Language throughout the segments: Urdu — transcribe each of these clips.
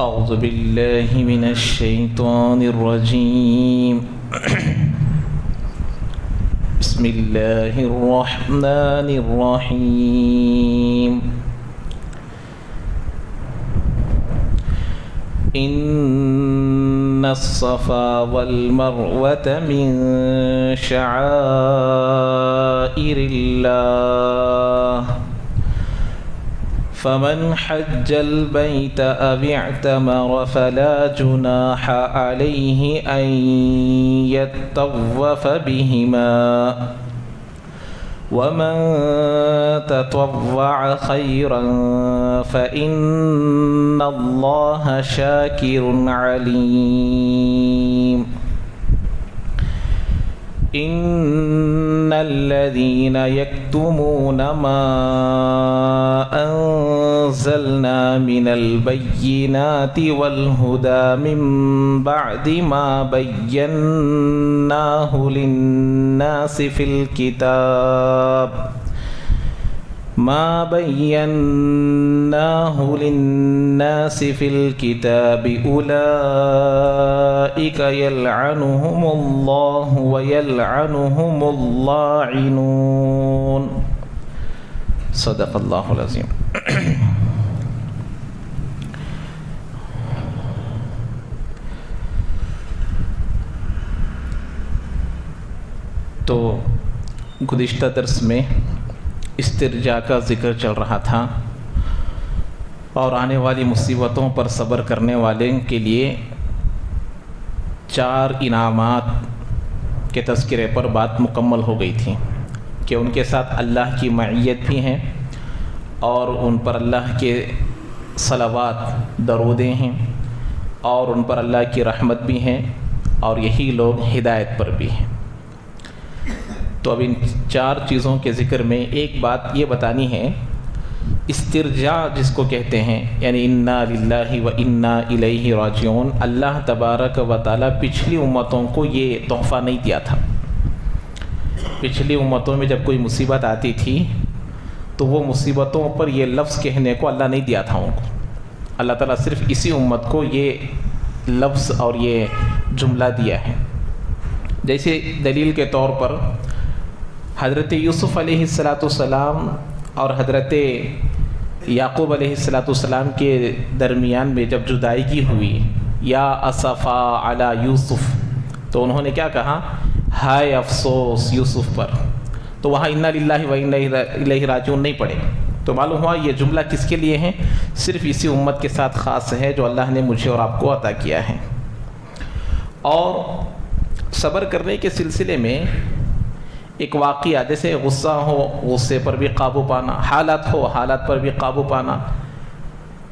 أعوذ بالله من الشيطان الرجيم بسم الله الرحمن الرحيم إن الصفا والمروة من شعائر الله فمن حج البيت أو اعتمر فلا جناح عليه أن يطوف بهما ومن تطوع خيرا فإن الله شاكر عليم إن الذين يكتمون ما أنزلنا من البينات والهدى من بعد ما بيناه للناس في الكتاب أولئك يلعنهم الله ويلعنهم اللاعنون صدق اللہ العظیم. تو گزشتہ درس میں استرجاع کا ذکر چل رہا تھا اور آنے والی مصیبتوں پر صبر کرنے والے کے لیے 4 انعامات کے تذکرے پر بات مکمل ہو گئی تھی کہ ان کے ساتھ اللہ کی معیت بھی ہیں اور ان پر اللہ کے صلوات درودیں ہیں اور ان پر اللہ کی رحمت بھی ہیں اور یہی لوگ ہدایت پر بھی ہیں. تو اب ان 4 چیزوں کے ذکر میں ایک بات یہ بتانی ہے، استرجاع جس کو کہتے ہیں، یعنی انا للہ و انا الیہ راجعون. اللہ تبارک و تعالی پچھلی امتوں کو یہ تحفہ نہیں دیا تھا. پچھلی امتوں میں جب کوئی مصیبت آتی تھی تو وہ مصیبتوں پر یہ لفظ کہنے کو اللہ نہیں دیا تھا ان کو. اللہ تعالیٰ صرف اسی امت کو یہ لفظ اور یہ جملہ دیا ہے. جیسے دلیل کے طور پر حضرت یوسف علیہ السلام اور حضرت یعقوب علیہ السلام کے درمیان میں جب جدائیگی ہوئی، یا اسفا علی یوسف، تو انہوں نے کیا کہا؟ ہائے افسوس یوسف پر. تو وہاں انا للہ و انا الیہ راجعون نہیں پڑھے. تو معلوم ہوا یہ جملہ کس کے لیے ہے؟ صرف اسی امت کے ساتھ خاص ہے جو اللہ نے مجھے اور آپ کو عطا کیا ہے. اور صبر کرنے کے سلسلے میں ایک واقعہ، جیسے غصہ ہو غصے پر بھی قابو پانا، حالات ہو حالات پر بھی قابو پانا،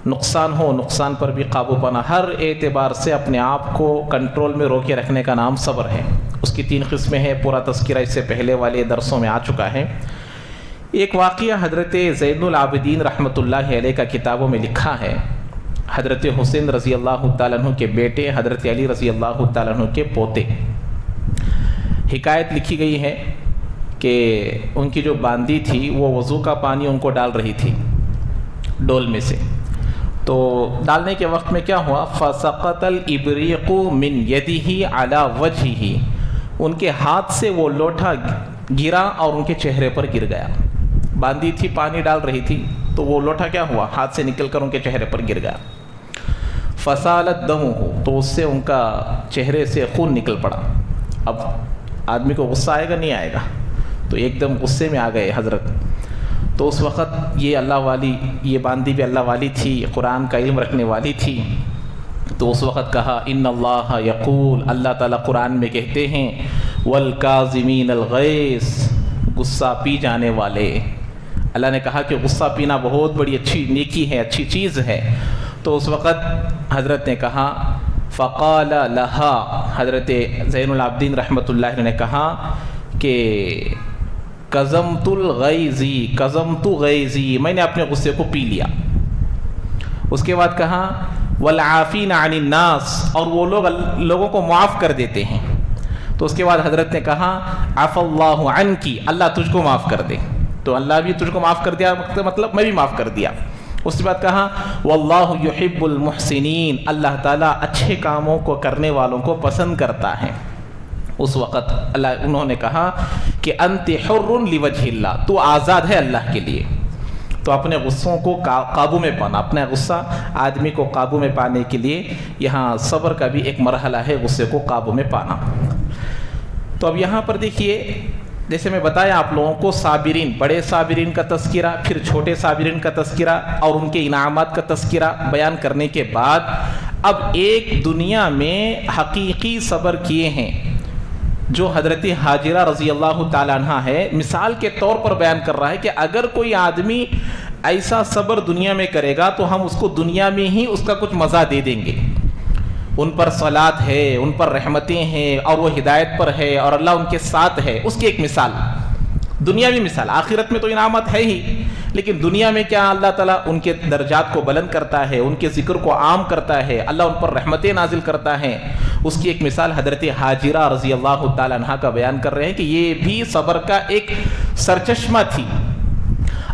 نقصان ہو نقصان پر بھی قابو پانا، ہر اعتبار سے اپنے آپ کو کنٹرول میں روکے رکھنے کا نام صبر ہے. اس کی 3 قسمیں ہیں، پورا تذکرہ اس سے پہلے والے درسوں میں آ چکا ہے. ایک واقعہ حضرت زین العابدین رحمۃ اللہ علیہ کا کتابوں میں لکھا ہے. حضرت حسین رضی اللہ تعالیٰ عنہ کے بیٹے، حضرت علی رضی اللہ تعالیٰ عنہ کے پوتے. حکایت لکھی گئی ہے کہ ان کی جو باندی تھی وہ وضو کا پانی ان کو ڈال رہی تھی ڈول میں سے. تو ڈالنے کے وقت میں کیا ہوا؟ فسقط الابریق من یدہ علی وجہہ، ان کے ہاتھ سے وہ لوٹا گرا اور ان کے چہرے پر گر گیا. باندی تھی، پانی ڈال رہی تھی، تو وہ لوٹا کیا ہوا؟ ہاتھ سے نکل کر ان کے چہرے پر گر گیا. فسالت دمہ، تو اس سے ان کا چہرے سے خون نکل پڑا. اب آدمی کو غصہ آئے گا نہیں آئے گا؟ تو ایک دم غصے میں آ گئے حضرت. تو اس وقت یہ اللہ والی، یہ باندی بھی اللہ والی تھی، قرآن کا علم رکھنے والی تھی. تو اس وقت کہا ان اللہ یقول، اللہ تعالیٰ قرآن میں کہتے ہیں والکاظمین الغیظ، غصہ پی جانے والے. اللہ نے کہا کہ غصہ پینا بہت بڑی اچھی نیکی ہے، اچھی چیز ہے. تو اس وقت حضرت نے کہا فقال لہا، حضرت زین العابدین رحمۃ اللہ علیہ نے کہا کہ کظمت غیظی، میں نے اپنے غصے کو پی لیا. اس کے بعد کہا والعافین عن الناس، اور وہ لوگوں کو معاف کر دیتے ہیں. تو اس کے بعد حضرت نے کہا عفا اللہ عنکی، اللہ تجھ کو معاف کر دے. تو اللہ بھی تجھ کو معاف کر دیا، مطلب میں بھی معاف کر دیا. اس کے بعد کہا واللہ یحب المحسنین، اللہ تعالیٰ اچھے کاموں کو کرنے والوں کو پسند کرتا ہے۔ اس وقت انہوں نے کہا کہ انت حر لوجہ اللہ، تو آزاد ہے اللہ کے لیے۔ تو اپنے غصوں کو قابو میں پانا، اپنا غصہ آدمی کو قابو میں پانے کے لیے یہاں صبر کا بھی ایک مرحلہ ہے، غصے کو قابو میں پانا۔ تو اب یہاں پر دیکھیے، جیسے میں بتایا آپ لوگوں کو، صابرین، بڑے صابرین کا تذکرہ، پھر چھوٹے صابرین کا تذکرہ اور ان کے انعامات کا تذکرہ بیان کرنے کے بعد اب ایک دنیا میں حقیقی صبر کیے ہیں جو حضرت حاجرہ رضی اللہ تعالیٰ عنہ ہے، مثال کے طور پر بیان کر رہا ہے کہ اگر کوئی آدمی ایسا صبر دنیا میں کرے گا تو ہم اس کو دنیا میں ہی اس کا کچھ مزہ دے دیں گے، ان پر صلات ہے، ان پر رحمتیں ہیں اور وہ ہدایت پر ہے اور اللہ ان کے ساتھ ہے، اس کی ایک مثال، دنیاوی مثال۔ آخرت میں تو انعامات ہے ہی، لیکن دنیا میں کیا اللہ تعالیٰ ان کے درجات کو بلند کرتا ہے، ان کے ذکر کو عام کرتا ہے، اللہ ان پر رحمتیں نازل کرتا ہے، اس کی ایک مثال حضرت حاجرہ رضی اللہ تعالیٰ عنہ کا بیان کر رہے ہیں کہ یہ بھی صبر کا ایک سرچشمہ تھی،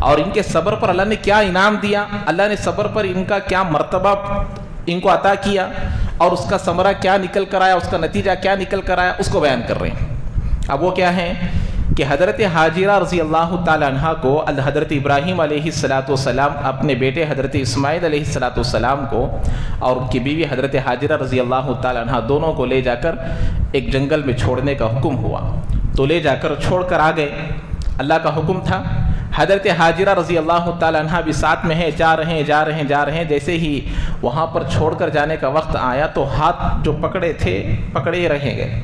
اور ان کے صبر پر اللہ نے کیا انعام دیا، اللہ نے صبر پر ان کا کیا مرتبہ ان کو عطا کیا اور اس کا ثمرہ کیا نکل کر آیا، اس کا نتیجہ کیا نکل کر آیا، اس کو بیان کر رہے ہیں۔ اب وہ کیا ہے کہ حضرت حاجرہ رضی اللہ تعالیٰ عنہ کو حضرت ابراہیم علیہ السلام اپنے بیٹے حضرت اسماعیل علیہ السلام کو اور ان کی بیوی حضرت حاجرہ رضی اللہ تعالیٰ عنہ دونوں کو لے جا کر ایک جنگل میں چھوڑنے کا حکم ہوا، تو لے جا کر چھوڑ کر آ گئے، اللہ کا حکم تھا۔ حضرت حاجرہ رضی اللہ تعالیٰ عنہ بھی ساتھ میں ہیں، جا رہے ہیں، جیسے ہی وہاں پر چھوڑ کر جانے کا وقت آیا تو ہاتھ جو پکڑے تھے پکڑے رہ گئے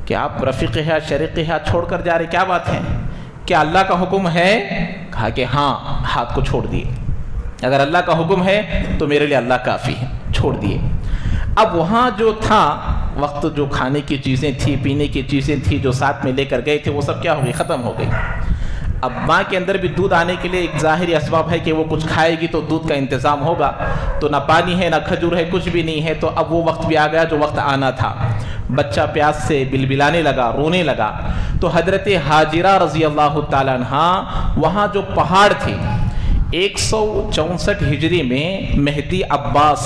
کہ آپ رفیق ہاتھ شریک ہاتھ چھوڑ کر جا رہے، کیا بات ہے، کیا اللہ کا حکم ہے؟ کہا کہ ہاں، ہاتھ کو چھوڑ دیے، اگر اللہ کا حکم ہے تو میرے لیے اللہ کافی ہے، چھوڑ دیے۔ اب وہاں جو تھا وقت، جو کھانے کی چیزیں تھی، پینے کی چیزیں تھی جو ساتھ میں لے کر گئے تھے، وہ سب کیا ہو گئی، ختم ہو گئی۔ اب ماں کے اندر بھی دودھ آنے کے لیے ایک ظاہری اسباب ہے کہ وہ کچھ کھائے گی تو دودھ کا انتظام ہوگا، تو نہ پانی ہے نہ کھجور ہے، کچھ بھی نہیں ہے، تو اب وہ وقت بھی آ گیا جو وقت آنا تھا۔ بچہ پیاس سے بلبلانے لگا، رونے لگا، تو حضرت حاجرہ رضی اللہ تعالیٰ عنہ وہاں جو پہاڑ تھے 164 ہجری میں مہدی عباس،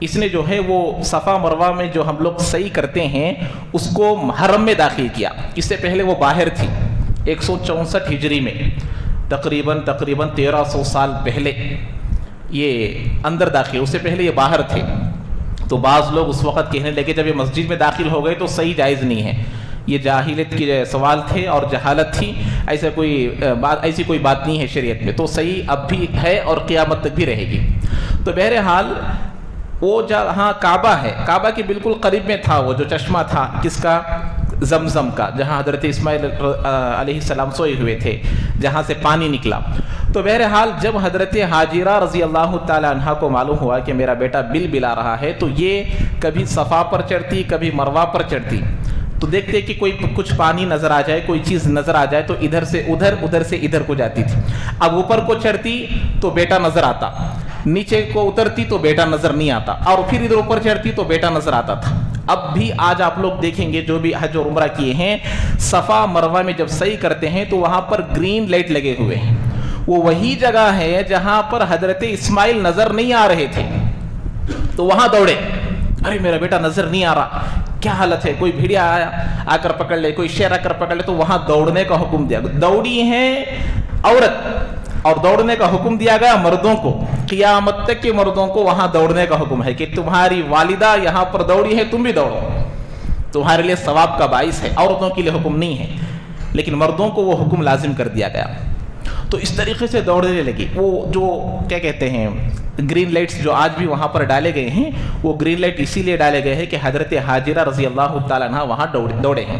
اس نے جو ہے وہ صفا مروہ میں جو ہم لوگ سعی کرتے ہیں اس کو حرم میں داخل کیا، اس سے پہلے وہ باہر تھی 164 ہجری میں، تقریباً 1300 سال پہلے یہ اندر داخل، اس سے پہلے یہ باہر تھے۔ تو بعض لوگ اس وقت کہنے لگے جب یہ مسجد میں داخل ہو گئے تو صحیح جائز نہیں ہے، یہ جاہلیت کی سوال تھے اور جہالت تھی، ایسی کوئی بات نہیں ہے شریعت میں، تو صحیح اب بھی ہے اور قیامت تک بھی رہے گی۔ تو بہرحال وہ جہاں کعبہ ہے، کعبہ کے بالکل قریب میں تھا وہ جو چشمہ تھا، کس کا، زمزم کا، جہاں حضرت اسماعیل علیہ السلام سوئے ہوئے تھے، جہاں سے پانی نکلا۔ تو بہرحال جب حضرت حاجرہ رضی اللہ تعالیٰ عنہ کو معلوم ہوا کہ میرا بیٹا بل بلا رہا ہے، تو یہ کبھی صفا پر چڑھتی، کبھی مروہ پر چڑھتی، تو دیکھتے کہ کوئی کچھ پانی نظر آ جائے، کوئی چیز نظر آ جائے تو ادھر سے ادھر، ادھر سے ادھر کو جاتی تھی۔ اب اوپر کو چڑھتی تو بیٹا نظر آتا، نیچے کو اترتی تو بیٹا نظر نہیں آتا، اور پھر ادھر اوپر چڑھتی تو بیٹا نظر آتا تھا۔ اب بھی آج آپ لوگ دیکھیں گے جو بھی حج اور عمرہ کیے ہیں، صفا مروہ میں جب صحیح کرتے ہیں تو وہاں پر گرین لائٹ لگے ہوئے ہیں، وہ وہی جگہ ہے جہاں پر حضرت اسماعیل نظر نہیں آ رہے تھے، تو وہاں دوڑے، ارے میرا بیٹا نظر نہیں آ رہا، کیا حالت ہے، کوئی بھیڑیا آیا آ کر پکڑ لے، کوئی شیر آ کر پکڑ لے، تو وہاں دوڑنے کا حکم دیا۔ دوڑی ہیں عورت اور دوڑنے کا حکم دیا گیا مردوں کو، قیامت تک کے مردوں کو وہاں دوڑنے کا حکم ہے کہ تمہاری والدہ یہاں پر دوڑی ہے، تم بھی دوڑو، تمہارے لیے ثواب کا باعث ہے، عورتوں کے لیے حکم نہیں ہے، لیکن مردوں کو وہ حکم لازم کر دیا گیا۔ تو اس طریقے سے دوڑنے لگی۔ وہ جو کیا کہتے ہیں گرین لائٹس جو آج بھی وہاں پر ڈالے گئے ہیں، وہ گرین لائٹ اسی لیے ڈالے گئے ہیں کہ حضرت حاجرہ رضی اللہ تعالیٰ عنہ وہاں دوڑے ہیں۔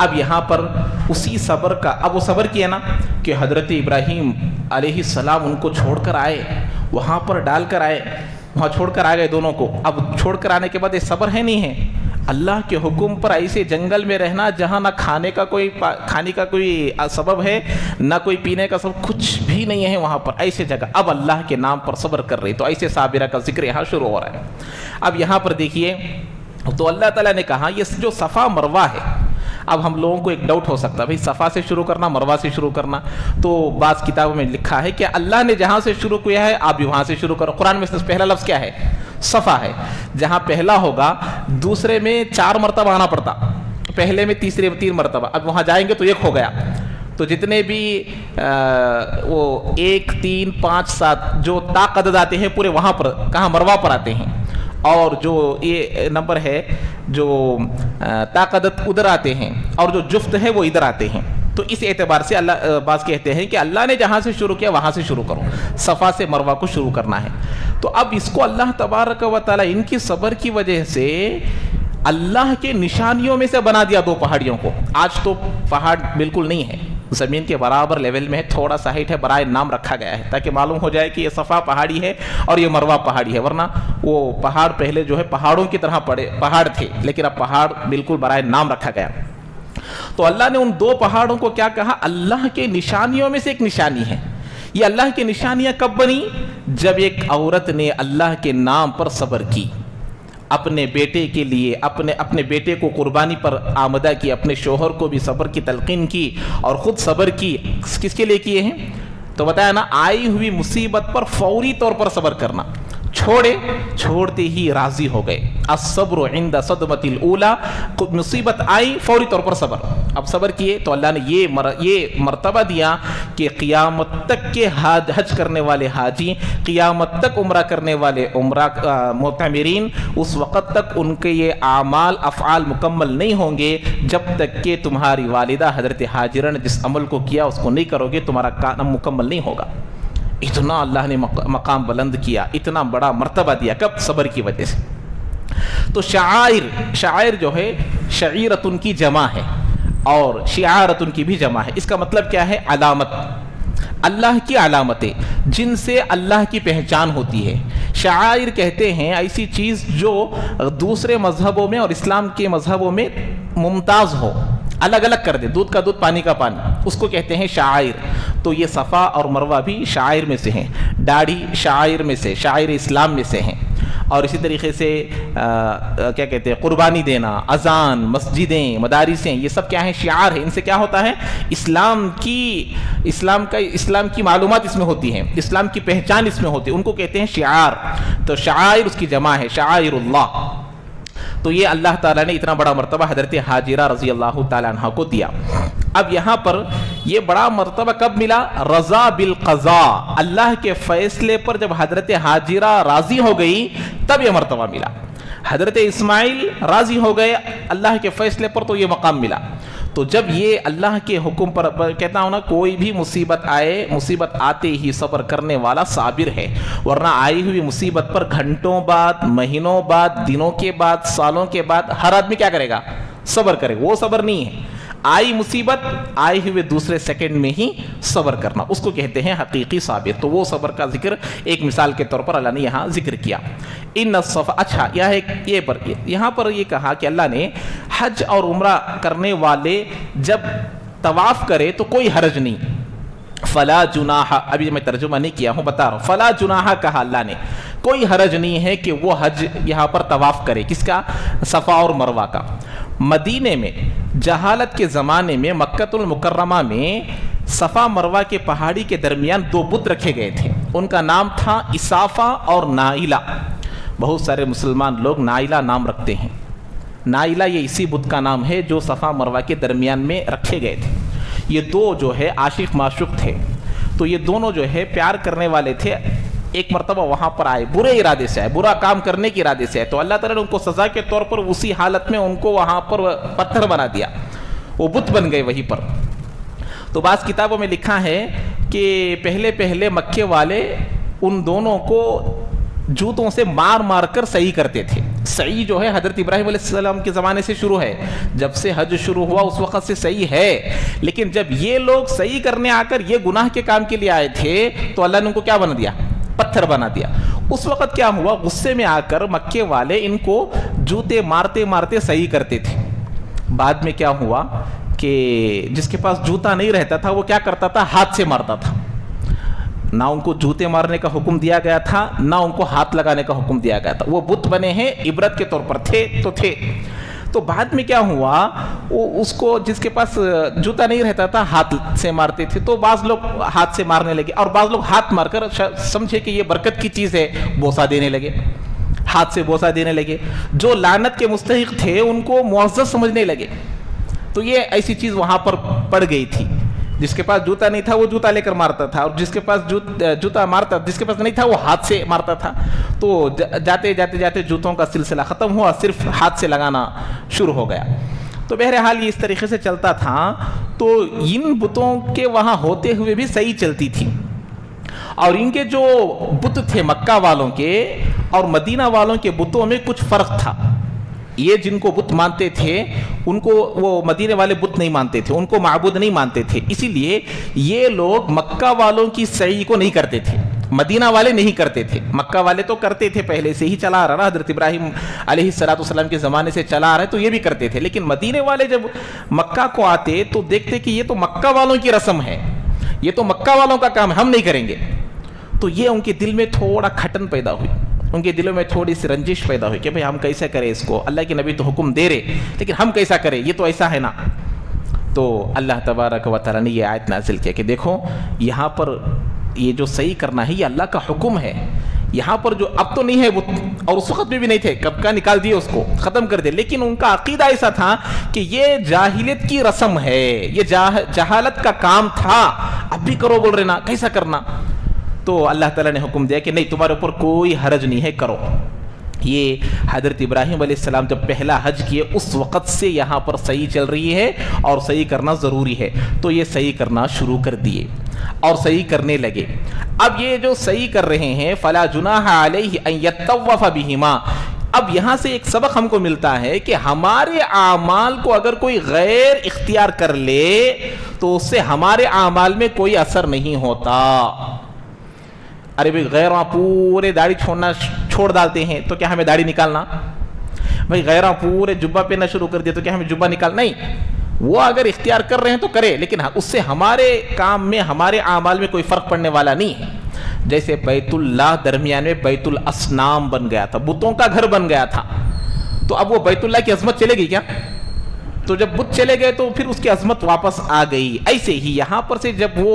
اب یہاں پر اسی صبر کا، اب وہ صبر کیا نا کہ حضرت ابراہیم علیہ السلام ان کو چھوڑ کر آئے، وہاں پر ڈال کر آئے، وہاں چھوڑ کر آ گئے دونوں کو۔ اب چھوڑ کر آنے کے بعد یہ صبر ہے نہیں ہے، اللہ کے حکم پر ایسے جنگل میں رہنا جہاں نہ کھانے کا کوئی سبب ہے، نہ کوئی پینے کا سبب، کچھ بھی نہیں ہے وہاں پر، ایسے جگہ اب اللہ کے نام پر صبر کر رہی، تو ایسے صابرہ کا ذکر یہاں شروع ہو رہا ہے۔ اب یہاں پر دیکھیے، تو اللہ تعالیٰ نے کہا یہ جو صفا مروہ ہے، اب ہم لوگوں کو ایک ڈاؤٹ ہو سکتا ہے بھائی صفا سے شروع کرنا مروا سے شروع کرنا، تو بعض کتابوں میں لکھا ہے کہ اللہ نے جہاں سے شروع کیا ہے آپ بھی وہاں سے شروع کرو۔ قرآن میں پہلا لفظ کیا ہے؟ صفا ہے۔ جہاں پہلا ہوگا دوسرے میں 4 مرتبہ آنا پڑتا، پہلے میں تیسرے میں 3 مرتبہ، اب وہاں جائیں گے تو 1 ہو گیا۔ تو جتنے بھی وہ 1 3 5 7 جو تا عدد آتے ہیں پورے وہاں پر کہاں مروا پر آتے ہیں، اور جو یہ نمبر ہے جو تا عدد ادھر آتے ہیں، اور جو جفت ہے وہ ادھر آتے ہیں۔ تو اس اعتبار سے اللہ بعض کہتے ہیں کہ اللہ نے جہاں سے شروع کیا وہاں سے شروع کرو، صفا سے مروا کو شروع کرنا ہے۔ تو اب اس کو اللہ تبارک و تعالی ان کی صبر کی وجہ سے اللہ کے نشانیوں میں سے بنا دیا 2 پہاڑیوں کو۔ آج تو پہاڑ بالکل نہیں ہے، زمین کے برابر لیول میں ہے، تھوڑا سا ہائٹ ہے، برائے نام رکھا گیا ہے تاکہ معلوم ہو جائے کہ یہ صفا پہاڑی ہے اور یہ مروا پہاڑی ہے، ورنہ وہ پہاڑ پہلے جو ہے پہاڑوں کی طرح پہاڑ تھے، لیکن اب پہاڑ بالکل برائے نام رکھا گیا۔ تو اللہ نے ان 2 پہاڑوں کو کیا کہا؟ اللہ کے نشانیوں میں سے ایک نشانی ہے۔ یہ اللہ کی نشانیاں کب بنی؟ جب ایک عورت نے اللہ کے نام پر صبر کی، اپنے بیٹے کے لیے اپنے بیٹے کو قربانی پر آمدہ کی، اپنے شوہر کو بھی صبر کی تلقین کی اور خود صبر کی۔ کس کے لیے کیے ہیں؟ تو بتایا نا، آئی ہوئی مصیبت پر فوری طور پر صبر کرنا، چھوڑتے ہی راضی ہو گئے۔ الصبر عند صدمۃ الاولی، مصیبت آئی فوری طور پر صبر، اب صبر کیے تو اللہ نے یہ مرتبہ دیا کہ قیامت تک کے حج کرنے والے حاجی، قیامت تک عمرہ کرنے والے معتمرین، اس وقت تک ان کے یہ افعال مکمل نہیں ہوں گے جب تک کہ تمہاری والدہ حضرت حاجرہ نے جس عمل کو کیا اس کو نہیں کرو گے، تمہارا کام مکمل نہیں ہوگا۔ اتنا اللہ نے مقام بلند کیا، اتنا بڑا مرتبہ دیا، کب؟ صبر کی وجہ سے۔ تو شاعر جو ہے شعیرتن کی جمع ہے اور شعارتن کی بھی جمع ہے۔ اس کا مطلب کیا ہے؟ علامت، اللہ کی علامتیں جن سے اللہ کی پہچان ہوتی ہے۔ شعائر کہتے ہیں ایسی چیز جو دوسرے مذہبوں میں اور اسلام کے مذہبوں میں ممتاز ہو، الگ الگ کر دے، دودھ کا دودھ پانی کا پانی، اس کو کہتے ہیں شعائر۔ تو یہ صفا اور مروہ بھی شعائر میں سے ہیں، داڑھی شعائر میں سے، شعائر اسلام میں سے ہیں۔ اور اسی طریقے سے کیا کہتے ہیں، قربانی دینا، اذان، مسجدیں، مدارسیں، یہ سب کیا ہیں؟ شعار ہے۔ ان سے کیا ہوتا ہے؟ اسلام کی معلومات اس میں ہوتی ہیں، اسلام کی پہچان اس میں ہوتی ہے، ان کو کہتے ہیں شعار۔ تو شعائر اس کی جمع ہے، شعائر اللہ۔ تو یہ اللہ تعالیٰ نے اتنا بڑا مرتبہ حضرت حاجرہ رضی اللہ تعالیٰ عنہ کو دیا۔ اب یہاں پر یہ بڑا مرتبہ کب ملا؟ رضا بالقضاء، اللہ کے فیصلے پر جب حضرت حاجرہ راضی ہو گئی تب یہ مرتبہ ملا۔ حضرت اسماعیل راضی ہو گئے اللہ کے فیصلے پر تو یہ مقام ملا۔ تو جب یہ اللہ کے حکم پر کہتا ہوں نا، کوئی بھی مصیبت آئے، مصیبت آتے ہی صبر کرنے والا صابر ہے، ورنہ آئی ہوئی مصیبت پر گھنٹوں بعد، مہینوں بعد، دنوں کے بعد، سالوں کے بعد ہر آدمی کیا کرے گا؟ صبر کرے۔ وہ صبر نہیں ہے، آئی مصیبت آئے ہوئے دوسرے سیکنڈ میں ہی صبر کرنا، اس کو کہتے ہیں حقیقی صابر۔ تو وہ صبر کا ذکر ایک مثال کے طور پر اللہ نے یہاں ذکر کیا۔ ان الصفا، اچھا یہاں پر یہ کہا کہ اللہ نے حج اور عمرہ کرنے والے جب طواف کرے تو کوئی حرج نہیں، فلا جناح، ابھی میں ترجمہ نہیں کیا ہوں، بتا رہا ہوں، فلا جناح کہا اللہ نے، کوئی حرج نہیں ہے کہ وہ حج یہاں پر طواف کرے، کس کا؟ صفا اور مروہ کا۔ مدینے میں جہالت کے زمانے میں مکہ المکرمہ میں صفا مروہ کے پہاڑی کے درمیان 2 بت رکھے گئے تھے، ان کا نام تھا اسافہ اور نائلہ۔ بہت سارے مسلمان لوگ نائلہ نام رکھتے ہیں، نائلہ یہ اسی بت کا نام ہے جو صفا مروہ کے درمیان میں رکھے گئے تھے۔ یہ 2 جو ہے عاشق معشوق تھے، تو یہ دونوں جو ہے پیار کرنے والے تھے۔ ایک مرتبہ وہاں پر آئے، برے ارادے سے آئے، برا کام کرنے کے ارادے سے آئے، تو اللہ تعالیٰ نے ان کو سزا کے طور پر اسی حالت میں ان کو وہاں پر پتھر بنا دیا، وہ بت بن گئے وہیں پر۔ تو بعض کتابوں میں لکھا ہے کہ پہلے مکے والے ان دونوں کو جوتوں سے مار کر صحیح کرتے تھے۔ صحیح جو ہے حضرت ابراہیم علیہ السلام کے زمانے سے شروع ہے، جب سے حج شروع ہوا اس وقت سے صحیح ہے، لیکن جب یہ لوگ صحیح کرنے آ کر یہ گناہ کے کام کے لیے آئے تھے تو اللہ نے ان کو کیا بنا دیا؟ پتھر بنا دیا۔ اس وقت کیا ہوا؟ غصے میں آ کر مکے والے ان کو جوتے مارتے صحیح کرتے تھے۔ بعد میں کیا ہوا کہ جس کے پاس جوتا نہیں رہتا تھا وہ کیا کرتا تھا؟ ہاتھ سے مارتا تھا۔ نہ ان کو جوتے مارنے کا حکم دیا گیا تھا، نہ ان کو ہاتھ لگانے کا حکم دیا گیا تھا، وہ بت بنے ہیں عبرت کے طور پر، تھے۔ تو بعد میں کیا ہوا، اس کو جس کے پاس جوتا نہیں رہتا تھا ہاتھ سے مارتے تھے، تو بعض لوگ ہاتھ سے مارنے لگے، اور بعض لوگ ہاتھ مار کر سمجھے کہ یہ برکت کی چیز ہے، بوسہ دینے لگے، ہاتھ سے بوسہ دینے لگے۔ جو لعنت کے مستحق تھے ان کو معزز سمجھنے لگے۔ تو یہ ایسی چیز وہاں پر پڑ گئی تھی، جس کے پاس جوتا نہیں تھا وہ جوتا لے کر مارتا تھا، اور جس کے پاس جوتا مارتا، جس کے پاس نہیں تھا وہ ہاتھ سے مارتا تھا۔ تو جاتے جاتے جاتے جوتوں کا سلسلہ ختم ہوا، صرف ہاتھ سے لگانا شروع ہو گیا۔ تو بہرحال یہ اس طریقے سے چلتا تھا۔ تو ان بتوں کے وہاں ہوتے ہوئے بھی صحیح چلتی تھی، اور ان کے جو بت تھے مکہ والوں کے اور مدینہ والوں کے بتوں میں کچھ فرق تھا۔ یہ جن کو بت مانتے تھے ان کو وہ مدینے والے بت نہیں مانتے تھے، ان کو معبود نہیں مانتے تھے، اسی لیے یہ لوگ مکہ والوں کی سعی کو نہیں کرتے تھے، مدینہ والے نہیں کرتے تھے۔ مکہ والے تو کرتے تھے، پہلے سے ہی چلا آ رہا، حضرت ابراہیم علیہ السلام کے زمانے سے چلا آ رہا ہے، تو یہ بھی کرتے تھے۔ لیکن مدینے والے جب مکہ کو آتے تو دیکھتے کہ یہ تو مکہ والوں کی رسم ہے، یہ تو مکہ والوں کا کام ہے، ہم نہیں کریں گے۔ تو یہ ان کے دل میں تھوڑا کھٹن پیدا ہوئی، ان کے دلوں میں تھوڑی سی رنجش پیدا ہوئی کہ بھئی ہم کیسے کریں اس کو، اللہ کے نبی تو حکم دے رہے لیکن ہم کیسا کریں، یہ تو ایسا ہے نا۔ تو اللہ تبارک و تعالیٰ نے یہ آیت نازل کیا کہ دیکھو یہاں پر یہ جو صحیح کرنا ہے یہ اللہ کا حکم ہے، یہاں پر جو اب تو نہیں ہے وہ، اور اس وقت میں بھی نہیں تھے، کب کا نکال دیے اس کو، ختم کر دے، لیکن ان کا عقیدہ ایسا تھا کہ یہ جاہلیت کی رسم ہے، یہ جہالت کا کام تھا، اب بھی کرو بول رہے نا، کیسا کرنا۔ تو اللہ تعالیٰ نے حکم دیا کہ نہیں، تمہارے اوپر کوئی حرج نہیں ہے، کرو۔ یہ حضرت ابراہیم علیہ السلام جب پہلا حج کیے اس وقت سے یہاں پر صحیح چل رہی ہے، اور صحیح کرنا ضروری ہے، تو یہ صحیح کرنا شروع کر دیے اور صحیح کرنے لگے۔ اب یہ جو صحیح کر رہے ہیں فلا جناح علیہ ان یطوف بہما، اب یہاں سے ایک سبق ہم کو ملتا ہے کہ ہمارے اعمال کو اگر کوئی غیر اختیار کر لے تو اس سے ہمارے اعمال میں کوئی اثر نہیں ہوتا۔ ارے بھائی غیراں پورے داڑھی چھوڑ ڈالتے ہیں تو کیا ہمیں داڑھی نکالنا؟ بھائی غیراں پورے جبہ پہننا شروع کر دیا تو کیا ہمیں جبہ نکالنا؟ نہیں، وہ اگر اختیار کر رہے ہیں تو کرے، لیکن اس سے ہمارے کام میں، ہمارے اعمال میں کوئی فرق پڑنے والا نہیں ہے۔ جیسے بیت اللہ درمیان میں بیت الاصنام بن گیا تھا، بتوں کا گھر بن گیا تھا، تو اب وہ بیت اللہ کی عظمت چلے گی کیا؟ تو جب بت چلے گئے تو پھر اس کی عظمت واپس آ گئی۔ ایسے ہی یہاں پر سے جب وہ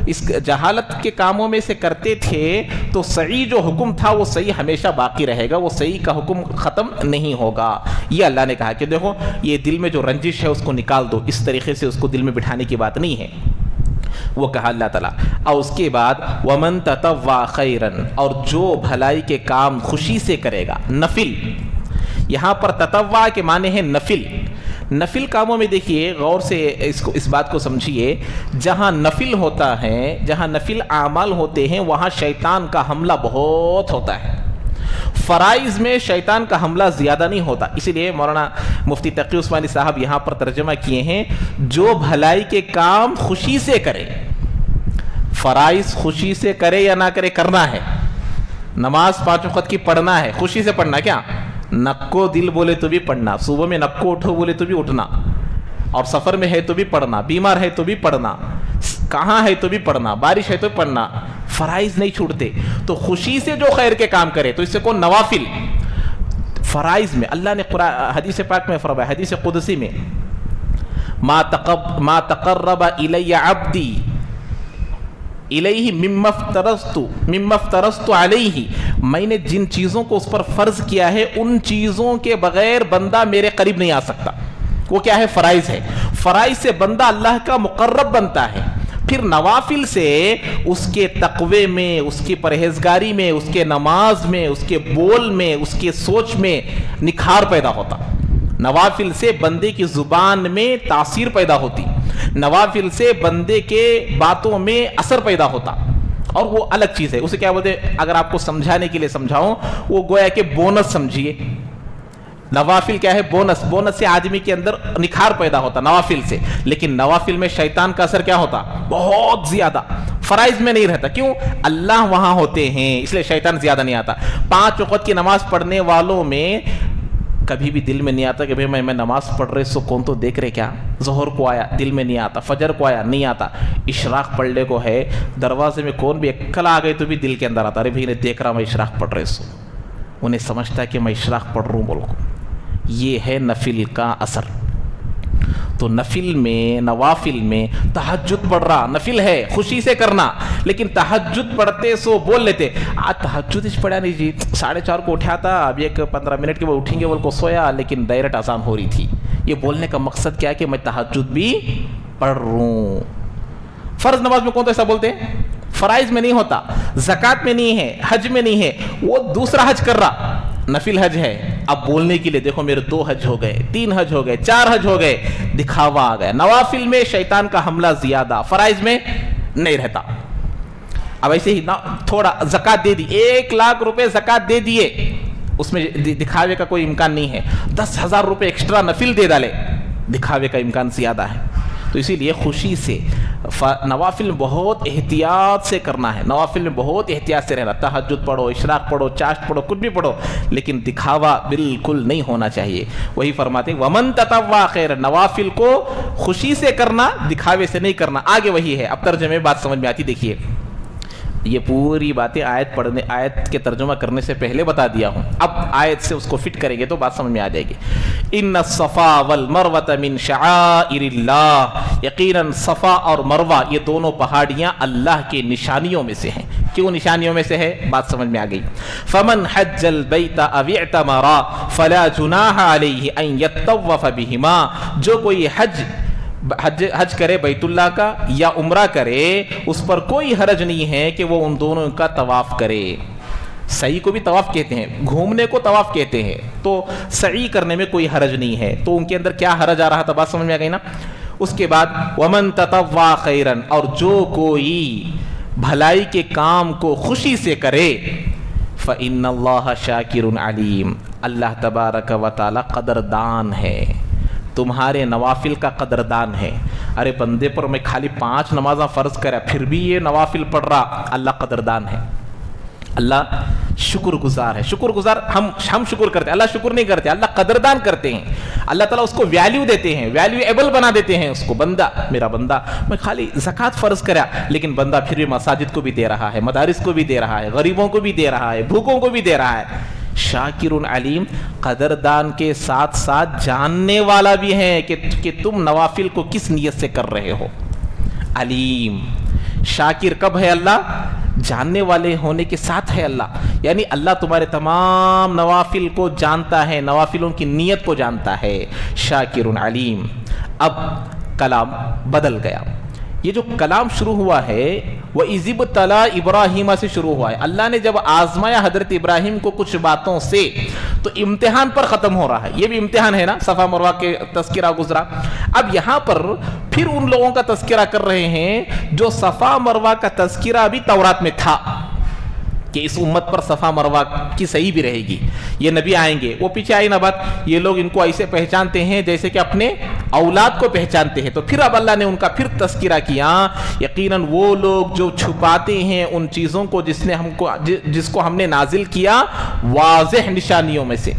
اس جہالت کے کاموں میں سے کرتے تھے تو صحیح جو حکم تھا وہ صحیح ہمیشہ باقی رہے گا، وہ صحیح کا حکم ختم نہیں ہوگا۔ یہ اللہ نے کہا کہ دیکھو یہ دل میں جو رنجش ہے اس کو نکال دو، اس طریقے سے اس کو دل میں بٹھانے کی بات نہیں ہے، وہ کہا اللہ تعالیٰ۔ اور اس کے بعد وَمَن تَطَوَّعَ خَيْرًا، اور جو بھلائی کے کام خوشی سے کرے گا، نفل، یہاں پر تطوع کے معنی ہے نفل۔ نفل کاموں میں دیکھیے غور سے اس بات کو سمجھیے، جہاں نفل ہوتا ہے، جہاں نفل اعمال ہوتے ہیں وہاں شیطان کا حملہ بہت ہوتا ہے، فرائض میں شیطان کا حملہ زیادہ نہیں ہوتا۔ اسی لیے مولانا مفتی تقی عثمانی صاحب یہاں پر ترجمہ کیے ہیں، جو بھلائی کے کام خوشی سے کرے، فرائض خوشی سے کرے یا نہ کرے، کرنا ہے، نماز 5 وقت کی پڑھنا ہے، خوشی سے پڑھنا، کیا نکو دل بولے تو بھی پڑھنا، صبح میں نکو اٹھو بولے تو بھی اٹھنا، اور سفر میں ہے تو بھی پڑھنا، بیمار ہے تو بھی پڑھنا، کہاں ہے تو بھی پڑھنا، بارش ہے تو پڑھنا، فرائض نہیں چھوٹتے۔ تو خوشی سے جو خیر کے کام کرے، تو اس سے کون نوافل، فرائض میں اللہ نے حدیث پاک میں فرمایا، حدیث قدسی میں، ما تقرب الی عبدی الیہ مما افترضت علیہ، میں نے جن چیزوں کو اس پر فرض کیا ہے ان چیزوں کے بغیر بندہ میرے قریب نہیں آ سکتا۔ وہ کیا ہے؟ فرائض ہے۔ فرائض سے بندہ اللہ کا مقرب بنتا ہے، پھر نوافل سے اس کے تقوی میں، اس کی پرہیزگاری میں، اس کے نماز میں، اس کے بول میں، اس کے سوچ میں نکھار پیدا ہوتا۔ نوافل سے بندے کی زبان میں تاثیر پیدا ہوتی، نوافل سے بندے کے باتوں میں اثر پیدا ہوتا، اور وہ الگ چیز ہے۔ اسے کیا بولتے ہیں؟ اگر آپ کو سمجھانے کے لیے سمجھاؤں، وہ گویا کہ بونس سمجھیے۔ نوافل کیا ہے؟ بونس۔ بونس سے آدمی کے اندر نکھار پیدا ہوتا نوافل سے، لیکن نوافل میں شیطان کا اثر کیا ہوتا؟ بہت زیادہ۔ فرائض میں نہیں رہتا، کیوں؟ اللہ وہاں ہوتے ہیں، اس لیے شیطان زیادہ نہیں آتا۔ 5 وقت کی نماز پڑھنے والوں میں کبھی بھی دل میں نہیں آتا کہ بھئی میں نماز پڑھ رہے سو کون تو دیکھ رہے کیا؟ ظہر کو آیا دل میں نہیں آتا، فجر کو آیا نہیں آتا، اشراق پڑھنے کو ہے دروازے میں کون بھی اکل آ گئے تو بھی دل کے اندر آتا، ارے بھئی نے دیکھ رہا میں اشراق پڑھ رہے سو، انہیں سمجھتا ہے کہ میں اشراق پڑھ رہا ہوں بول کو، یہ ہے نفل کا اثر. تو نفل میں نوافل میں تہجد پڑھ رہا نفل ہے خوشی سے کرنا, لیکن تہجد پڑھتے سو بول لیتے آج تہجد ہی پڑھا نہیں جی, 4:30 کو اٹھا تھا, اب ایک 15 منٹ کے بعد اٹھیں گے بول کو سویا, لیکن ڈائریکٹ آسان ہو رہی تھی. یہ بولنے کا مقصد کیا ہے کہ میں تہجد بھی پڑھ رہا ہوں. فرض نماز میں کون تو ایسا بولتے ہیں؟ فرائض میں نہیں ہوتا, زکوٰۃ میں نہیں ہے, حج میں نہیں ہے, وہ دوسرا حج کر رہا نفل حج ہے. اب بولنے کے لیے دیکھو میرے 2 حج ہو گئے, 3 حج ہو گئے, 4 حج ہو گئے, دکھاوا آ گیا. نوافل میں شیطان کا حملہ زیادہ, فرائض میں نہیں رہتا. اب ایسے ہی تھوڑا زکوٰۃ دے دی, 1 لاکھ روپے زکوٰۃ دے دیے, اس میں دکھاوے کا کوئی امکان نہیں ہے. 10,000 روپے ایکسٹرا نفل دے ڈالے, دکھاوے کا امکان زیادہ ہے. تو اسی لیے خوشی سے نوافل میں بہت احتیاط سے کرنا ہے, نوافل میں بہت احتیاط سے رہنا. تہجد پڑھو, اشراق پڑھو, چاشت پڑھو, کچھ بھی پڑھو, لیکن دکھاوا بالکل نہیں ہونا چاہیے. وہی فرماتے ہیں ومن تطوع خیر, نوافل کو خوشی سے کرنا, دکھاوے سے نہیں کرنا. آگے وہی ہے, اب ترجمے بات سمجھ میں آتی. دیکھیے یہ پوری باتیں آیت کے ترجمہ کرنے سے پہلے بتا دیا ہوں, اب آیت سے اس کو فٹ کریں گے تو بات سمجھ میں آ جائے گی. ان الصفا والمروہ من شعائر اللہ, یقیناً صفا اور مروہ یہ دونوں پہاڑیاں اللہ کے نشانیوں میں سے ہیں. کیوں نشانیوں میں سے ہے, بات سمجھ میں آ گئی. فمن حج البیت او اعتمر فلا جناح علیہ ان یطوف بہما, جو کوئی حج کرے بیت اللہ کا یا عمرہ کرے, اس پر کوئی حرج نہیں ہے کہ وہ ان دونوں کا طواف کرے. سعی کو بھی طواف کہتے ہیں, گھومنے کو طواف کہتے ہیں, تو سعی کرنے میں کوئی حرج نہیں ہے. تو ان کے اندر کیا حرج آ رہا تھا, بات سمجھ میں آ گئی نا. اس کے بعد ومن تطوع خیرا, اور جو کوئی بھلائی کے کام کو خوشی سے کرے, فإن اللہ شاکر علیم, اللہ تبارک و تعالی قدردان ہے, تمہارے نوافل کا قدردان ہے. ارے بندے پر میں خالی 5 نمازاں فرض کرا پھر بھی یہ نوافل پڑھ رہا, اللہ قدردان ہے, اللہ شکر گزار ہے. شکر گزار ہم شکر کرتے ہیں, اللہ شکر نہیں کرتے, اللہ قدردان کرتے ہیں. اللہ تعالیٰ اس کو ویلیو دیتے ہیں, ویلیویبل بنا دیتے ہیں اس کو. بندہ, میرا بندہ, میں خالی زکوٰۃ فرض کرا, لیکن بندہ پھر بھی مساجد کو بھی دے رہا ہے, مدارس کو بھی دے رہا ہے, غریبوں کو بھی دے رہا ہے, بھوکوں کو بھی دے رہا ہے. شاکر علیم, قدردان کے ساتھ ساتھ جاننے والا بھی ہے کہ تم نوافل کو کس نیت سے کر رہے ہو. علیم, شاکر کب ہے اللہ, جاننے والے ہونے کے ساتھ ہے اللہ. یعنی اللہ تمہارے تمام نوافل کو جانتا ہے, نوافلوں کی نیت کو جانتا ہے. شاکر علیم. اب کلام بدل گیا. یہ جو کلام شروع ہوا ہے وہ اذ ابتلی ابراہیم سے شروع ہوا ہے. اللہ نے جب آزمایا حضرت ابراہیم کو کچھ باتوں سے, تو امتحان پر ختم ہو رہا ہے. یہ بھی امتحان ہے نا, صفا مروہ کے تذکرہ گزرا. اب یہاں پر پھر ان لوگوں کا تذکرہ کر رہے ہیں جو صفا مروہ کا تذکرہ بھی تورات میں تھا کہ اس امت پر صفا مروہ کی صحیح بھی رہے گی. یہ نبی آئیں گے, وہ پیچھے آئی نا بات, یہ لوگ ان کو ایسے پہچانتے ہیں جیسے کہ اپنے اولاد کو پہچانتے ہیں. تو پھر اب اللہ نے ان کا پھر تذکرہ کیا. یقیناً وہ لوگ جو چھپاتے ہیں ان چیزوں کو جس کو ہم نے نازل کیا واضح نشانیوں میں سے.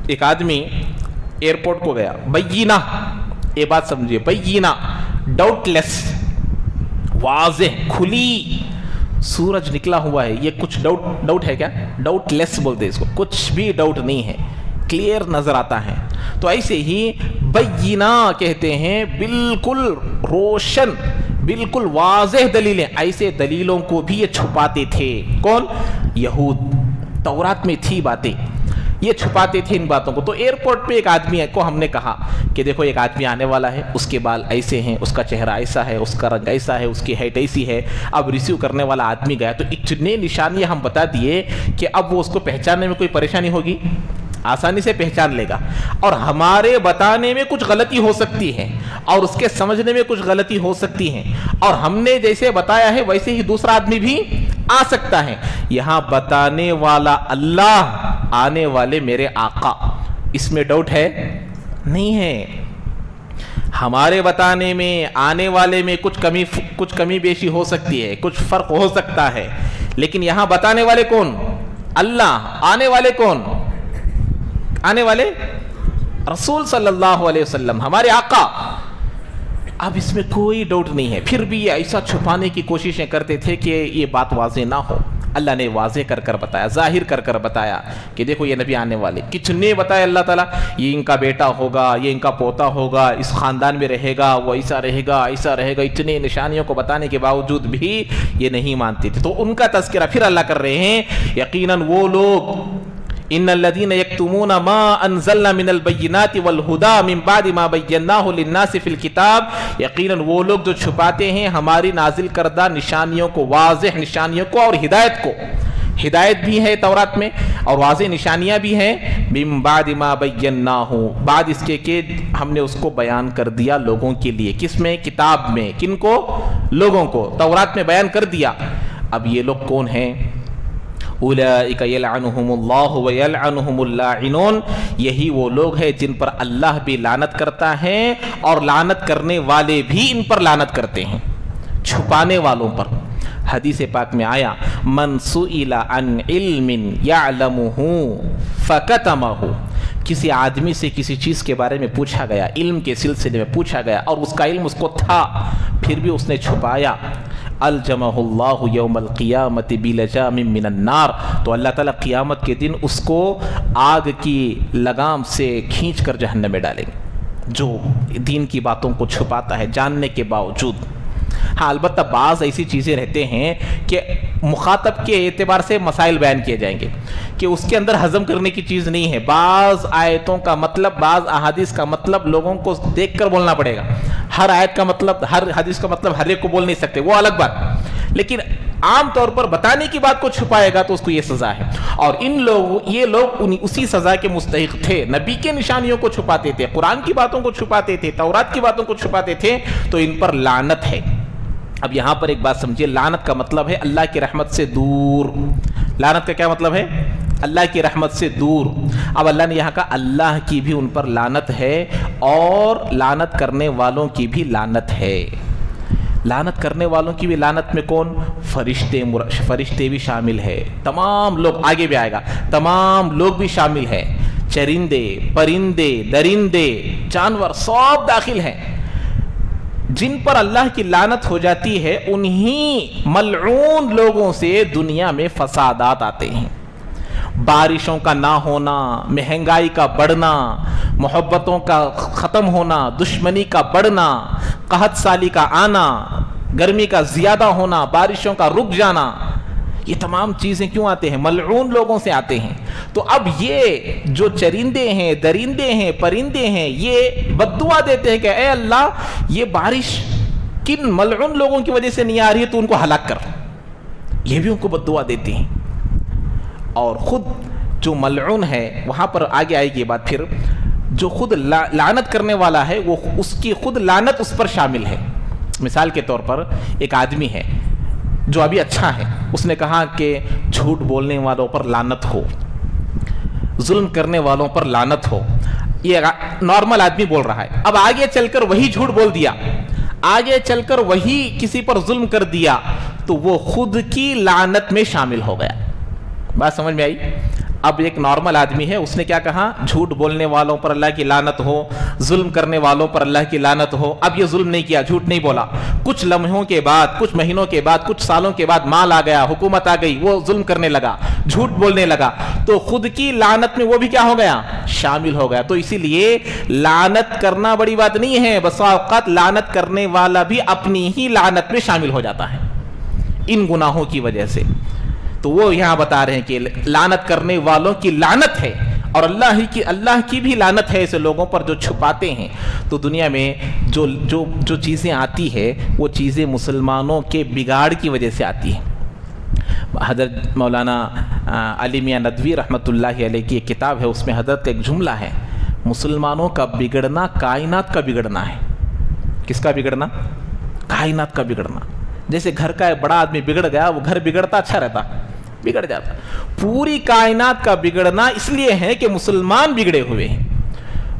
ایک آدمی ایئرپورٹ کو گیا, بینہ, یہ بات سمجھیے, بینہ, ڈاؤٹ لیس, واضح کھلی سورج نکلا ہوا ہے. یہ کچھ ڈاؤٹ ہے کیا, ڈاؤٹ لیس بولتے اس کو, کچھ بھی ڈاؤٹ نہیں ہے, کلیئر نظر آتا ہے. تو ایسے ہی بینہ کہتے ہیں بالکل روشن, بالکل واضح دلیلیں. ایسے دلیلوں کو بھی یہ چھپاتے تھے. کون, یہود. تورات میں تھی باتیں, یہ چھپاتے تھے ان باتوں کو. تو ایئرپورٹ پہ ایک آدمی کو ہم نے کہا کہ دیکھو ایک آدمی آنے والا ہے, اس کے بال ایسے ہیں, اس کا چہرہ ایسا ہے, اس کا رنگ ایسا ہے, اس کی ہائٹ ایسی ہے. اب ریسیو کرنے والا آدمی گیا تو اتنے نشانیاں ہم بتا دیے کہ اب وہ اس کو پہچاننے میں کوئی پریشانی ہوگی, آسانی سے پہچان لے گا. اور ہمارے بتانے میں کچھ غلطی ہو سکتی ہے اور اس کے سمجھنے میں کچھ غلطی ہو سکتی ہے, اور ہم نے جیسے بتایا ہے ویسے ہی دوسرا آدمی بھی آ سکتا ہے. یہاں بتانے والا اللہ, آنے والے میرے آقا, اس میں ڈاؤٹ ہے نہیں ہے. ہمارے بتانے میں, آنے والے میں کچھ کمی بیشی ہو سکتی ہے, کچھ فرق ہو سکتا ہے, لیکن یہاں بتانے والے کون, اللہ. آنے والے کون, آنے والے رسول صلی اللہ علیہ وسلم, ہمارے آقا. اب اس میں کوئی ڈاؤٹ نہیں ہے. پھر بھی یہ ایسا چھپانے کی کوششیں کرتے تھے کہ یہ بات واضح نہ ہو. اللہ نے واضح کر کر بتایا، ظاہر کر کر بتایا کہ دیکھو یہ نبی آنے والے. کتنے بتایا اللہ تعالیٰ، یہ ان کا بیٹا ہوگا، یہ ان کا پوتا ہوگا، اس خاندان میں رہے گا، وہ ایسا رہے گا ایسا رہے گا. اتنی نشانیوں کو بتانے کے باوجود بھی یہ نہیں مانتے تھے. تو ان کا تذکرہ پھر اللہ کر رہے ہیں. یقیناً وہ لوگ ان الذين يكتمون ما انزلنا من البينات والهدى من بعد ما بيناه للناس في الكتاب، یقیناً وہ لوگ جو چھپاتے ہیں ہماری نازل کردہ نشانیوں کو، واضح نشانیوں کو اور ہدایت کو. ہدایت بھی ہے تورات میں اور واضح نشانیاں بھی ہیں. من بعد ما بیناہ، بعد اس کے کہ ہم نے اس کو بیان کر دیا لوگوں کے لیے. کس میں؟ کتاب میں. کن کو؟ لوگوں کو. تورات میں بیان کر دیا. اب یہ لوگ کون ہیں؟ اولئک یلعنہم اللہ ویلعنہم اللاعنون، یہی وہ لوگ ہیں جن پر اللہ بھی لعنت کرتا ہے اور لعنت کرنے والے بھی ان پر لعنت کرتے ہیں، چھپانے والوں پر. حدیث پاک میں آیا من سئل عن علم یعلمہ فکتمہ، کسی آدمی سے کسی چیز کے بارے میں پوچھا گیا، علم کے سلسلے میں پوچھا گیا اور اس کا علم اس کو تھا پھر بھی اس نے چھپایا، الجمہ اللہ یوم القیامت بلجام من النار، تو اللہ تعالیٰ قیامت کے دن اس کو آگ کی لگام سے کھینچ کر جہنم میں ڈالیں گے، جو دین کی باتوں کو چھپاتا ہے جاننے کے باوجود. ہاں البتہ بعض ایسی چیزیں رہتے ہیں کہ مخاطب کے اعتبار سے مسائل بیان کیے جائیں گے کہ اس کے اندر ہضم کرنے کی چیز نہیں ہے. بعض آیتوں کا مطلب، بعض احادیث کا مطلب لوگوں کو دیکھ کر بولنا پڑے گا. ہر آیت کا مطلب، ہر حدیث کا مطلب ہر ایک کو بول نہیں سکتے، وہ الگ بات. لیکن عام طور پر بتانے کی بات کو چھپائے گا تو اس کو یہ سزا ہے. اور یہ لوگ اسی سزا کے مستحق تھے. نبی کے نشانیوں کو چھپاتے تھے، قرآن کی باتوں کو چھپاتے تھے، تورات کی باتوں کو چھپاتے تھے، تو ان پر لعنت ہے. اب یہاں پر ایک بات سمجھیے، لعنت کا مطلب ہے اللہ کی رحمت سے دور. لعنت کا کیا مطلب ہے؟ اللہ کی رحمت سے دور. اب اللہ نے یہاں کہا اللہ کی بھی ان پر لعنت ہے اور لعنت کرنے والوں کی بھی لعنت ہے. لعنت کرنے والوں کی بھی لعنت میں کون؟ فرشتے بھی شامل ہے، تمام لوگ، آگے بھی آئے گا، تمام لوگ بھی شامل ہیں، چرندے، پرندے، درندے، جانور سب داخل ہیں. جن پر اللہ کی لعنت ہو جاتی ہے انہی ملعون لوگوں سے دنیا میں فسادات آتے ہیں. بارشوں کا نہ ہونا، مہنگائی کا بڑھنا، محبتوں کا ختم ہونا، دشمنی کا بڑھنا، قحط سالی کا آنا، گرمی کا زیادہ ہونا، بارشوں کا رک جانا، یہ تمام چیزیں کیوں آتے ہیں؟ ملعون لوگوں سے آتے ہیں. تو اب یہ جو چرندے ہیں، درندے ہیں، پرندے ہیں، یہ بد دعا دیتے ہیں کہ اے اللہ یہ بارش کن ملعون لوگوں کی وجہ سے نہیں آ رہی ہے تو ان کو ہلاک کر. یہ بھی ان کو بد دعا دیتے ہیں. اور خود جو ملعون ہے، وہاں پر آگے آئے گی بات، پھر جو خود لعنت کرنے والا ہے وہ اس کی خود لعنت اس پر شامل ہے. مثال کے طور پر ایک آدمی ہے جو ابھی اچھا ہے، اس نے کہا کہ جھوٹ بولنے والوں پر لعنت ہو، ظلم کرنے والوں پر لعنت ہو. یہ نارمل آدمی بول رہا ہے. اب آگے چل کر وہی جھوٹ بول دیا، آگے چل کر وہی کسی پر ظلم کر دیا تو وہ خود کی لعنت میں شامل ہو گیا. بات سمجھ میں آئی؟ اب ایک نارمل آدمی ہے، اس نے کیا کہا؟ جھوٹ بولنے والوں پر اللہ کی لعنت ہو، ظلم کرنے والوں پر اللہ کی لعنت ہو. اب یہ ظلم نہیں کیا، جھوٹ نہیں بولا. کچھ لمحوں کے بعد، کچھ مہینوں کے بعد، کچھ سالوں کے بعد مال آ گیا، حکومت آ گئی، وہ ظلم کرنے لگا، جھوٹ بولنے لگا، تو خود کی لعنت میں وہ بھی کیا ہو گیا؟ شامل ہو گیا. تو اسی لیے لعنت کرنا بڑی بات نہیں ہے، بس اوقات لعنت کرنے والا بھی اپنی ہی لعنت میں شامل ہو جاتا ہے ان گناہوں کی وجہ سے. تو وہ یہاں بتا رہے ہیں کہ لعنت کرنے والوں کی لعنت ہے اور اللہ کی بھی لعنت ہے ایسے لوگوں پر جو چھپاتے ہیں. تو دنیا میں جو چیزیں آتی ہے وہ چیزیں مسلمانوں کے بگاڑ کی وجہ سے آتی ہیں. حضرت مولانا علی میاں ندوی رحمۃ اللہ علیہ کی ایک کتاب ہے، اس میں حضرت ایک جملہ ہے، مسلمانوں کا بگڑنا کائنات کا بگڑنا ہے. کس کا بگڑنا؟ کائنات کا بگڑنا. جیسے گھر کا بڑا آدمی بگڑ گیا، وہ گھر بگڑتا اچھا رہتا، بگڑ جاتا. پوری کائنات کا بگڑنا اس لیے ہے کہ مسلمان بگڑے ہوئے ہیں.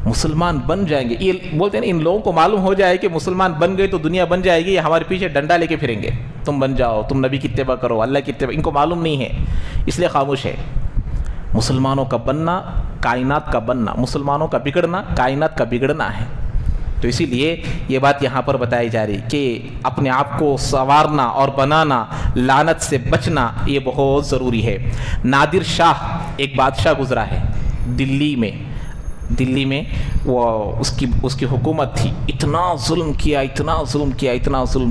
مسلمان بن جائیں گے، یہ بولتے ہیں ان لوگوں کو معلوم ہو جائے کہ مسلمان بن گئے تو دنیا بن جائے گی، یہ ہمارے پیچھے ڈنڈا لے کے پھریں گے، تم بن جاؤ، تم نبی کی اتباع کرو، اللہ کی اتباع. ان کو معلوم نہیں ہے اس لیے خاموش ہے. مسلمانوں کا بننا کائنات کا بننا، مسلمانوں کا بگڑنا کائنات کا بگڑنا ہے. تو اسی لیے یہ بات یہاں پر بتائی جا رہی کہ اپنے آپ کو سنوارنا اور بنانا، لعنت سے بچنا یہ بہت ضروری ہے۔ نادر شاہ ایک بادشاہ گزرا ہے دلی میں، وہ اس کی حکومت تھی، اتنا ظلم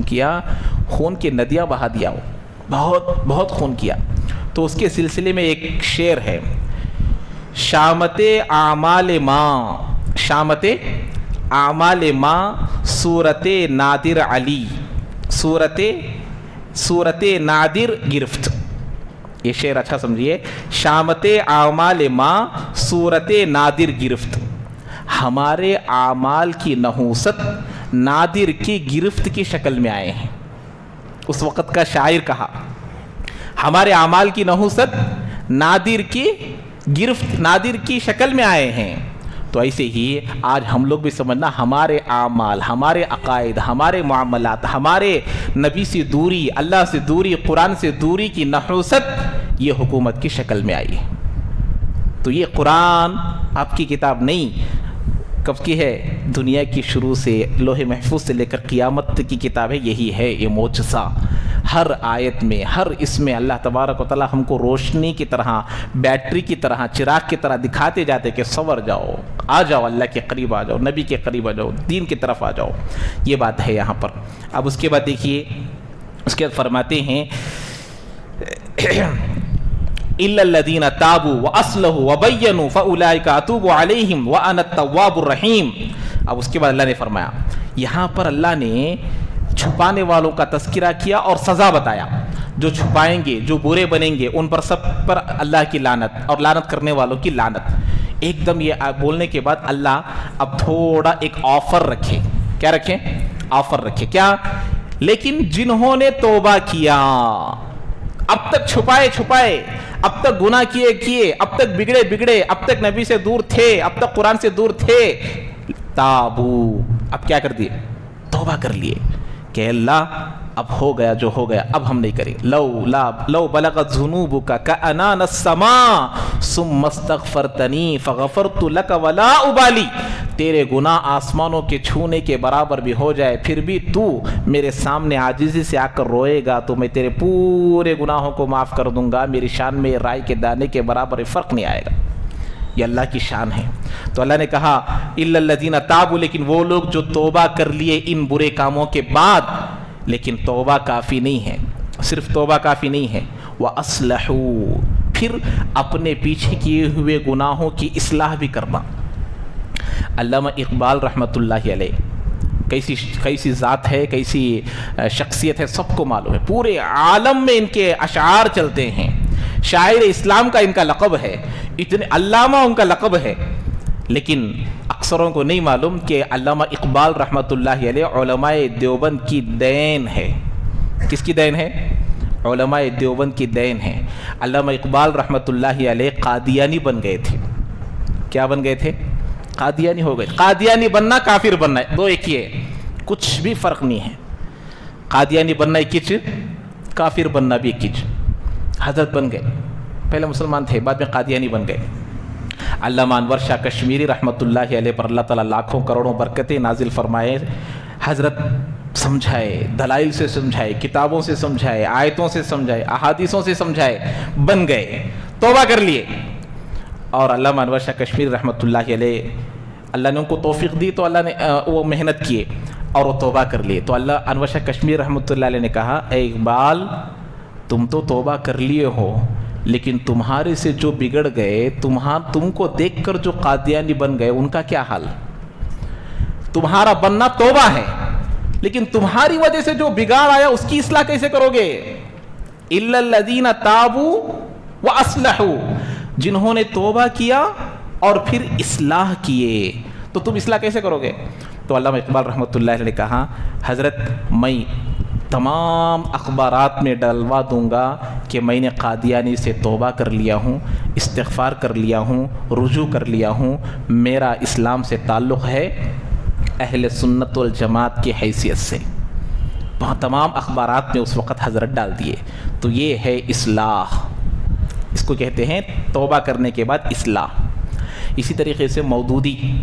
کیا، خون کی ندیاں بہا دیا، وہ بہت خون کیا۔ تو اس کے سلسلے میں ایک شعر ہے، شامت اعمال ماں صورت نادر علی، صورت نادر گرفت۔ یہ شعر اچھا سمجھیے، شامت اعمال ماں صورت نادر گرفت، ہمارے اعمال کی نحوست نادر کی گرفت کی شکل میں آئے ہیں۔ اس وقت کا شاعر کہا ہمارے اعمال کی نحوست نادر کی گرفت، نادر کی شکل میں آئے ہیں۔ تو ایسے ہی آج ہم لوگ بھی سمجھنا، ہمارے اعمال، ہمارے عقائد، ہمارے معاملات، ہمارے نبی سے دوری، اللہ سے دوری، قرآن سے دوری کی نحوست یہ حکومت کی شکل میں آئی ہے۔ تو یہ قرآن آپ کی کتاب نہیں، کب کی ہے؟ دنیا کی شروع سے، لوح محفوظ سے لے کر قیامت تک کی کتاب ہے، یہی ہے یہ معجزہ۔ ہر آیت میں، ہر اس میں اللہ تبارک و تعالی ہم کو روشنی کی طرح، بیٹری کی طرح، چراغ کی طرح دکھاتے جاتے کہ صبر جاؤ، آ جاؤ، اللہ کے قریب آ جاؤ، نبی کے قریب آ جاؤ، دین کی طرف آ جاؤ۔ یہ بات ہے یہاں پر۔ اب اس کے بعد دیکھیے، اس کے بعد فرماتے ہیں إِلَّا الَّذِينَ تَابُوا وَأَصْلَحُوا وَبَيَّنُوا فَأُولَئِكَ أَتُوبُ عَلَيْهِمْ وَأَنَا التَّوَّابُ الرَّحِيمُ۔ اب اس کے بعد اللہ نے فرمایا، یہاں پر اللہ نے چھپانے والوں کا تذکرہ کیا اور سزا بتایا۔ جو چھپائیں گے، جو برے بنیں گے، ان پر سب پر اللہ کی لعنت اور لعنت کرنے والوں کی لعنت۔ ایک دم یہ بولنے کے بعد اللہ اب تھوڑا ایک آفر رکھے۔ کیا رکھیں؟ آفر رکھے۔ کیا؟ لیکن جنہوں نے توبہ کیا، اب تک چھپائے، اب تک گناہ کیے، اب تک بگڑے، اب تک نبی سے دور تھے، اب تک قرآن سے دور تھے، تابو، اب کیا کر دیے؟ توبہ کر لیے کہ اللہ اب ہو گیا جو ہو گیا، اب ہم نہیں کریں۔ لو بلغت ذنوبک کعنان السماء ثم استغفرتنی فغفرت لک ولا ابالی، تیرے گناہ آسمانوں کے چھونے کے برابر بھی ہو جائے، پھر بھی تو میرے سامنے عاجزی سے آ کر روئے گا تو میں تیرے پورے گناہوں کو معاف کر دوں گا، میری شان میں رائے کے دانے کے برابر فرق نہیں آئے گا۔ یہ اللہ کی شان ہے۔ تو اللہ نے کہا الا الذین تابوا، لیکن وہ لوگ جو توبہ کر لیے ان برے کاموں کے بعد۔ لیکن توبہ کافی نہیں ہے، صرف توبہ کافی نہیں ہے، وَأَصْلَحُوا، پھر اپنے پیچھے کیے ہوئے گناہوں کی اصلاح بھی کرنا۔ علامہ اقبال رحمۃ اللہ علیہ کیسی ذات ہے، کیسی شخصیت ہے، سب کو معلوم ہے، پورے عالم میں ان کے اشعار چلتے ہیں، شاعر اسلام کا ان کا لقب ہے، اتنے علامہ ان کا لقب ہے۔ لیکن اکثروں کو نہیں معلوم کہ علامہ اقبال رحمۃ اللہ علیہ علماء دیوبند کی دین ہے۔ کس کی دین ہے؟ علماء دیوبند کی دین ہے۔ علامہ اقبال رحمۃ اللہ علیہ قادیانی بن گئے تھے۔ کیا بن گئے تھے؟ قادیانی ہو گئے۔ قادیانی بننا، کافر بننا، دو ایک ہی ہے، کچھ بھی فرق نہیں ہے۔ قادیانی بننا ایک چیز، کافر بننا بھی ایک چیز۔ حضرت بن گئے، پہلے مسلمان تھے، بعد میں قادیانی بن گئے۔ علامہ انور شاہ کشمیری رحمۃ اللہ علیہ پر اللہ تعالیٰ لاکھوں کروڑوں برکتیں نازل فرمائے۔ حضرت سمجھائے، دلائل سے سمجھائے، کتابوں سے سمجھائے، آیتوں سے سمجھائے، احادیثوں سے سمجھائے، بن گئے، توبہ کر لیے۔ اور علامہ انور شاہ کشمیری رحمۃ اللہ علیہ، اللہ نے ان کو توفیق دی تو اللہ نے وہ محنت کیے اور وہ توبہ کر لیے۔ تو اللہ انور شاہ کشمیری رحمۃ اللہ علیہ نے کہا، اے اقبال، تم تو توبہ کر لیے ہو، لیکن تمہارے سے جو بگڑ گئے، تم کو دیکھ کر جو قادیانی بن گئے، ان کا کیا حال؟ تمہارا بننا توبہ ہے، لیکن تمہاری وجہ سے جو بگاڑ آیا اس کی اصلاح کیسے کرو گے؟ الا الذین تابوا واصلحوا، جنہوں نے توبہ کیا اور پھر اصلاح کیے، تو تم اصلاح کیسے کرو گے؟ تو علامہ اقبال رحمۃ اللہ علیہ نے کہا، حضرت میں تمام اخبارات میں ڈلوا دوں گا کہ میں نے قادیانی سے توبہ کر لیا ہوں، استغفار کر لیا ہوں، رجوع کر لیا ہوں، میرا اسلام سے تعلق ہے اہل سنت والجماعت کی حیثیت سے۔ وہاں تمام اخبارات میں اس وقت حضرت ڈال دیے۔ تو یہ ہے اصلاح، اس کو کہتے ہیں توبہ کرنے کے بعد اصلاح۔ اسی طریقے سے مودودی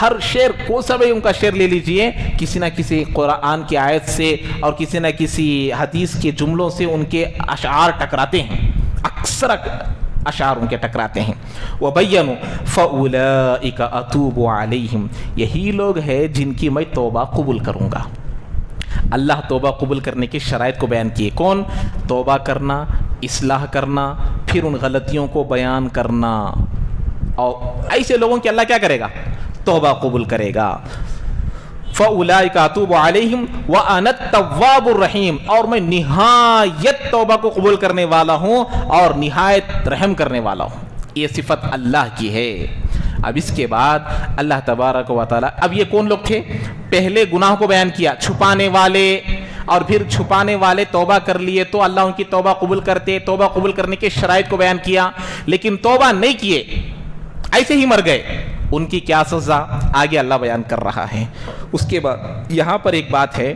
ہر شعر کو سب ان کا شعر لے لیجئے، کسی نہ کسی قرآن کی آیت سے اور کسی نہ کسی حدیث کے جملوں سے ان کے اشعار ٹکراتے ہیں، اکثر اشعار ان کے ٹکراتے ہیں۔ وَبَيَّنُوا فَأُولَئِكَ أَتُوبُ عَلَيْهِمْ، یہی لوگ ہیں جن کی میں توبہ قبول کروں گا۔ اللہ توبہ قبول کرنے کی شرائط کو بیان کیے، کون؟ توبہ کرنا، اصلاح کرنا، پھر ان غلطیوں کو بیان کرنا، اور ایسے لوگوں کی اللہ کیا کرے گا؟ توبہ قبول کرے گا۔ فَأُولَئِكَ أَتُوبُ عَلَيْهِمْ وَأَنَا التَّوَّابُ الرَّحِيمُ، اور میں نہایت توبہ کو قبول کرنے والا ہوں اور نہایت رحم کرنے والا ہوں۔ یہ صفت اللہ کی ہے۔ اب اس کے بعد اللہ تبارک و تعالی، اب یہ کون لوگ تھے؟ پہلے گناہ کو بیان کیا، چھپانے والے، اور پھر چھپانے والے توبہ کر لیے تو اللہ ان کی توبہ قبول کرتے، توبہ قبول کرنے کے شرائط کو بیان کیا، لیکن توبہ نہیں کیے، ایسے ہی مر گئے، ان کی کیا سزا آگے اللہ بیان کر رہا ہے۔ اس کے بعد یہاں پر ایک بات ہے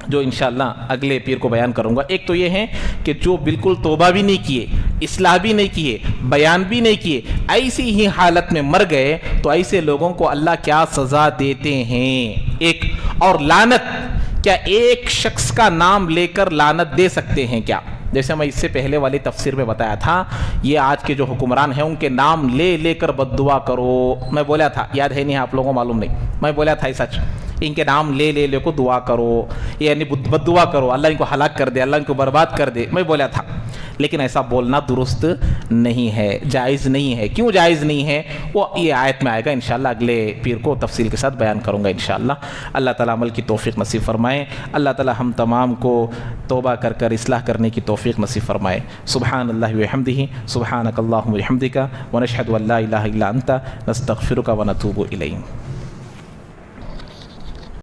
جو انشاءاللہ اگلے پیر کو بیان کروں گا۔ ایک تو یہ ہے کہ جو بالکل توبہ بھی نہیں کیے، اصلاح بھی نہیں کیے، بیان بھی نہیں کیے، ایسی ہی حالت میں مر گئے، تو ایسے لوگوں کو اللہ کیا سزا دیتے ہیں۔ ایک اور لعنت، کیا ایک شخص کا نام لے کر لعنت دے سکتے ہیں کیا؟ جیسے میں اس سے پہلے والی تفسیر میں بتایا تھا، یہ آج کے جو حکمران ہیں ان کے نام لے لے کر بد دعا کرو، میں بولا تھا، یاد ہے نہیں آپ لوگوں کو معلوم نہیں، میں بولا تھا سچ، ان کے نام لے لے لے کو دعا کرو، یعنی بد دعا کرو، اللہ ان کو ہلاک کر دے، اللہ ان کو برباد کر دے، میں بولا تھا، لیکن ایسا بولنا درست نہیں ہے، جائز نہیں ہے۔ کیوں جائز نہیں ہے؟ وہ یہ آیت میں آئے گا انشاءاللہ، اگلے پیر کو تفصیل کے ساتھ بیان کروں گا انشاءاللہ۔ اللہ تعالیٰ عمل کی توفیق نصیب فرمائے، اللہ تعالیٰ ہم تمام کو توبہ کر کر اصلاح کرنے کی توفیق نصیب فرمائے۔ سبحان اللہ وبحمدہ، سبحانک اللہم وبحمدک، ونشہد ان لا الہ الا انت، نستغفرک ونتوب الیک۔